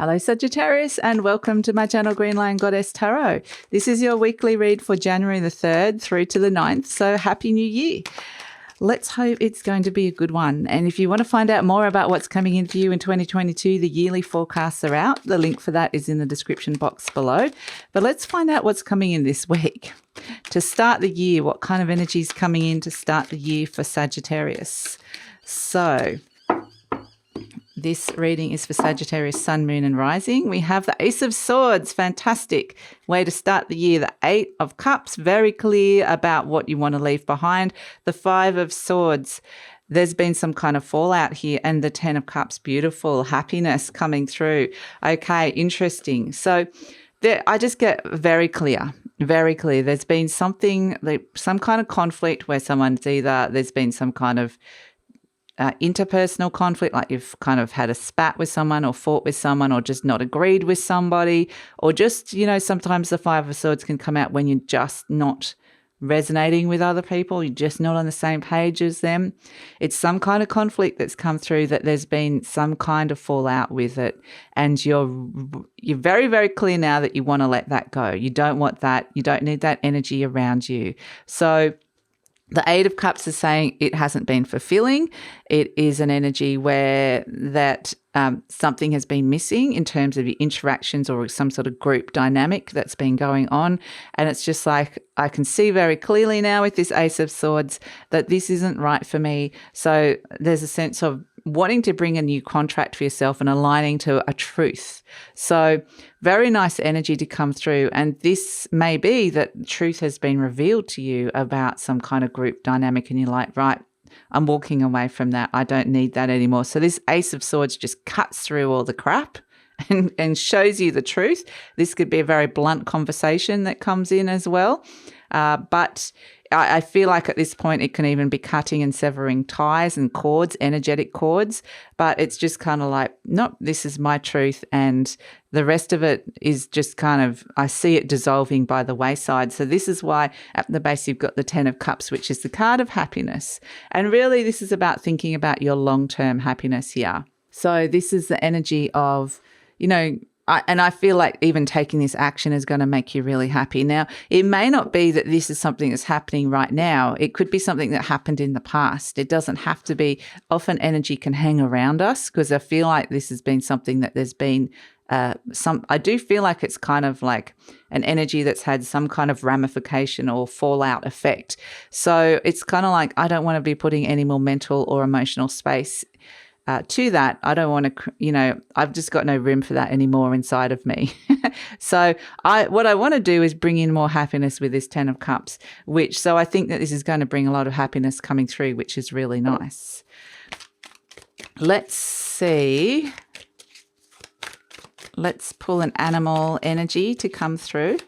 Hello Sagittarius and welcome to my channel GreenLion Goddess Tarot. This is your weekly read for January the 3rd through to the 9th, so Happy New Year. Let's hope it's going to be a good one. And if you want to find out more about what's coming in for you in 2022, the yearly forecasts are out. The link for that is in the description box below. But let's find out what's coming in this week. To start the year, what kind of energy is coming in to start the year for Sagittarius? So this reading is for Sagittarius, Sun, Moon and Rising. We have the Ace of Swords. Fantastic way to start the year. The Eight of Cups, very clear about what you want to leave behind. The Five of Swords, there's been some kind of fallout here. And the Ten of Cups, beautiful happiness coming through. Okay, interesting. So there, I just get very clear. Very clear. There's been something, some kind of conflict where someone's there's been some kind of interpersonal conflict, like you've kind of had a spat with someone or fought with someone or just not agreed with somebody, or just, you know, sometimes the Five of Swords can come out when you're just not resonating with other people. You're just not on the same page as them. It's some kind of conflict that's come through, that there's been some kind of fallout with it. And you're very, very clear now that you want to let that go. You don't want that. You don't need that energy around you. So the Eight of Cups is saying it hasn't been fulfilling. It is an energy where that something has been missing in terms of your interactions or some sort of group dynamic that's been going on. And it's just like, I can see very clearly now with this Ace of Swords that this isn't right for me. So there's a sense of wanting to bring a new contract for yourself and aligning to a truth. So very nice energy to come through. And this may be that truth has been revealed to you about some kind of group dynamic and you're like, right, I'm walking away from that. I don't need that anymore. So this Ace of Swords just cuts through all the crap and shows you the truth. This could be a very blunt conversation that comes in as well. But I feel like at this point it can even be cutting and severing ties and cords, energetic cords, but it's just kind of like, nope, this is my truth, and the rest of it is just kind of, I see it dissolving by the wayside. So this is why at the base you've got the Ten of Cups, which is the card of happiness. And really this is about thinking about your long-term happiness here. So this is the energy of, you know, I feel like even taking this action is going to make you really happy. Now, it may not be that this is something that's happening right now. It could be something that happened in the past. It doesn't have to be. Often energy can hang around us, because I feel like this has been something that there's been I do feel like it's kind of like an energy that's had some kind of ramification or fallout effect. So it's kind of like, I don't want to be putting any more mental or emotional space to that. I don't want to, you know, I've just got no room for that anymore inside of me. So what I want to do is bring in more happiness with this Ten of Cups, so I think that this is going to bring a lot of happiness coming through, which is really nice. Let's see. Let's pull an animal energy to come through.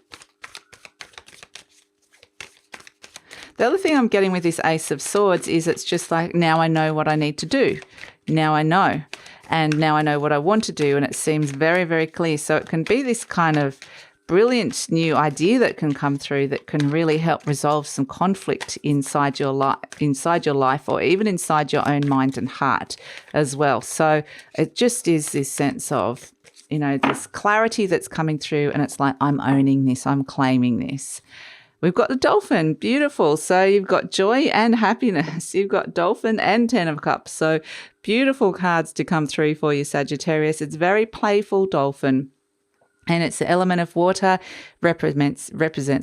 The other thing I'm getting with this Ace of Swords is it's just like, now I know what I need to do. Now I know. And now I know what I want to do. And it seems very, very clear. So it can be this kind of brilliant new idea that can come through that can really help resolve some conflict inside your life, or even inside your own mind and heart as well. So it just is this sense of, you know, this clarity that's coming through, and it's like, I'm owning this, I'm claiming this. We've got the Dolphin, beautiful. So you've got joy and happiness. You've got Dolphin and Ten of Cups. So beautiful cards to come through for you, Sagittarius. It's very playful Dolphin. And it's the element of water, represents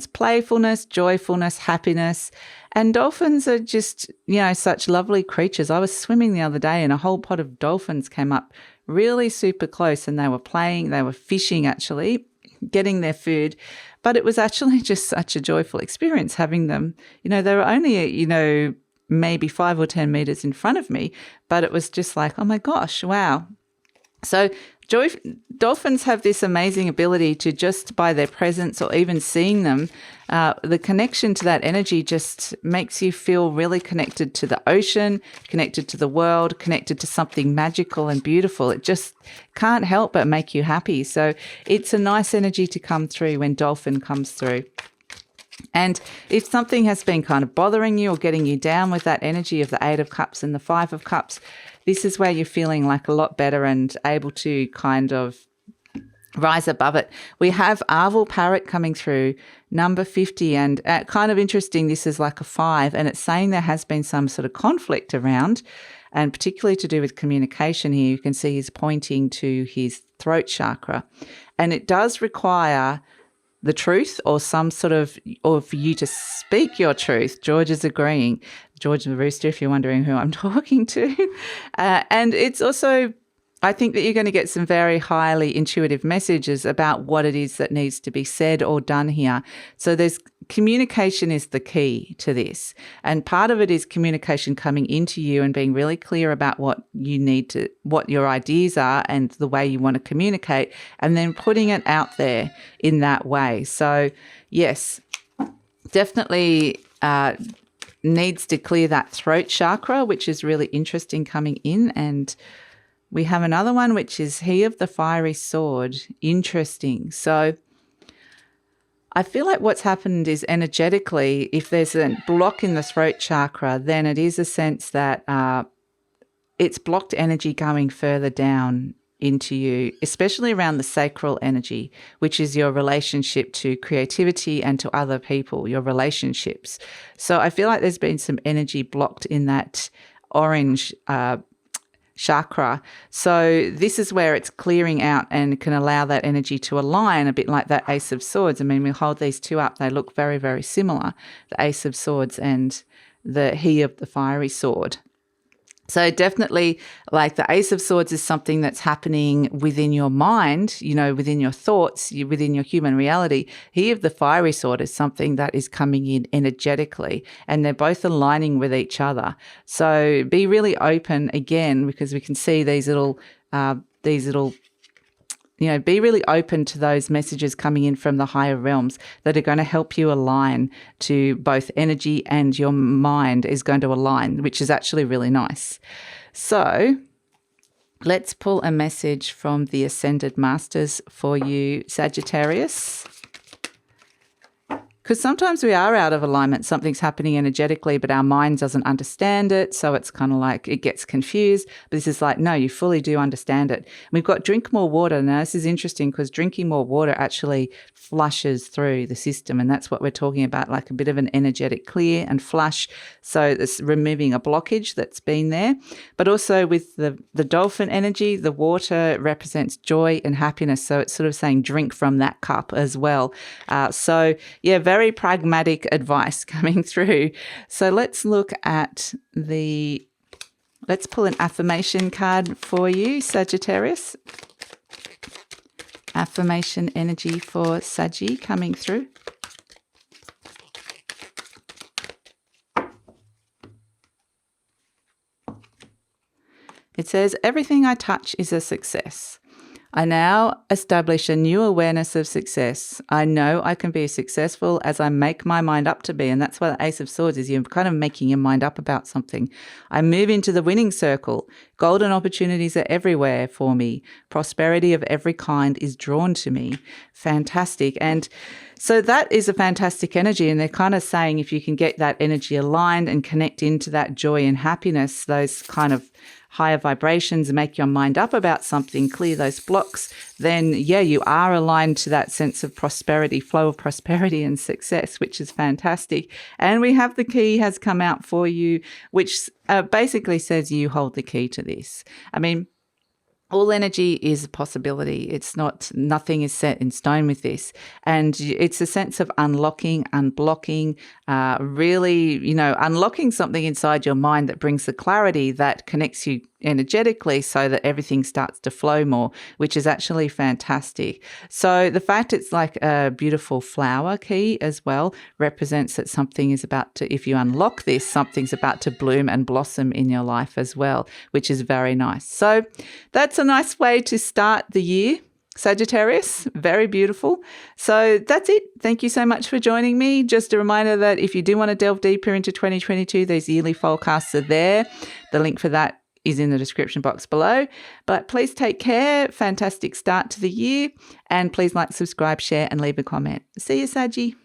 playfulness, joyfulness, happiness. And dolphins are just, you know, such lovely creatures. I was swimming the other day and a whole pod of dolphins came up really super close, and they were playing, they were fishing actually, getting their food. But it was actually just such a joyful experience having them. You know, they were only, you know, maybe 5 or 10 meters in front of me, but it was just like, oh my gosh, wow. So dolphins have this amazing ability to, just by their presence or even seeing them, the connection to that energy just makes you feel really connected to the ocean, connected to the world, connected to something magical and beautiful. It just can't help but make you happy. So it's a nice energy to come through when dolphin comes through. And if something has been kind of bothering you or getting you down with that energy of the Eight of Cups and the Five of Cups, this is where you're feeling like a lot better and able to kind of rise above it. We have Arval Parrot coming through, number 50, and kind of interesting, this is like a 5, and it's saying there has been some sort of conflict around, and particularly to do with communication here. You can see he's pointing to his throat chakra, and it does require the truth or some sort of, or for you to speak your truth. George is agreeing. George the Rooster, if you're wondering who I'm talking to. And it's also, I think that you're going to get some very highly intuitive messages about what it is that needs to be said or done here. So communication is the key to this. And part of it is communication coming into you and being really clear about what your ideas are and the way you want to communicate, and then putting it out there in that way. So yes, definitely needs to clear that throat chakra, which is really interesting coming in. And we have another one, which is He of the Fiery Sword. Interesting. So I feel like what's happened is energetically, if there's a block in the throat chakra, then it is a sense that it's blocked energy going further down into you, especially around the sacral energy, which is your relationship to creativity and to other people, your relationships. So I feel like there's been some energy blocked in that orange chakra. So this is where it's clearing out and can allow that energy to align, a bit like that Ace of Swords. I mean, we hold these two up. They look very, very similar, the Ace of Swords and the He of the Fiery Sword. So definitely, like, the Ace of Swords is something that's happening within your mind, within your thoughts, within your human reality. He of the Fiery Sword is something that is coming in energetically, and they're both aligning with each other. So be really open again, because we can see these little be really open to those messages coming in from the higher realms that are going to help you align to both energy, and your mind is going to align, which is actually really nice. So let's pull a message from the Ascended Masters for you, Sagittarius. Because sometimes we are out of alignment. Something's happening energetically, but our mind doesn't understand it. So it's kind of like it gets confused. But this is like, no, you fully do understand it. We've got drink more water. Now, this is interesting because drinking more water actually flushes through the system. And that's what we're talking about, like a bit of an energetic clear and flush. So it's removing a blockage that's been there. But also with the dolphin energy, the water represents joy and happiness. So it's sort of saying drink from that cup as well. So yeah, very pragmatic advice coming through. So let's look at let's pull an affirmation card for you, Sagittarius. Affirmation energy for Saggy coming through. It says, everything I touch is a success. I now establish a new awareness of success. I know I can be as successful as I make my mind up to be. And that's what the Ace of Swords is. You're kind of making your mind up about something. I move into the winning circle. Golden opportunities are everywhere for me. Prosperity of every kind is drawn to me. Fantastic. And so that is a fantastic energy. And they're kind of saying if you can get that energy aligned and connect into that joy and happiness, those kind of higher vibrations, make your mind up about something, clear those blocks, then yeah, you are aligned to that sense of prosperity, flow of prosperity and success, which is fantastic. And we have the key has come out for you, which basically says you hold the key to this. I mean, all energy is a possibility. It's not, nothing is set in stone with this. And it's a sense of unlocking, unblocking, really, unlocking something inside your mind that brings the clarity that connects you energetically so that everything starts to flow more, which is actually fantastic. So the fact it's like a beautiful flower key as well represents that something is about to, if you unlock this, something's about to bloom and blossom in your life as well, which is very nice. So that's a nice way to start the year, Sagittarius. Very beautiful. So that's it. Thank you so much for joining me. Just a reminder that if you do want to delve deeper into 2022, those yearly forecasts are there. The link for that is in the description box below. But please take care. Fantastic start to the year. And please like, subscribe, share, and leave a comment. See you, Saggy.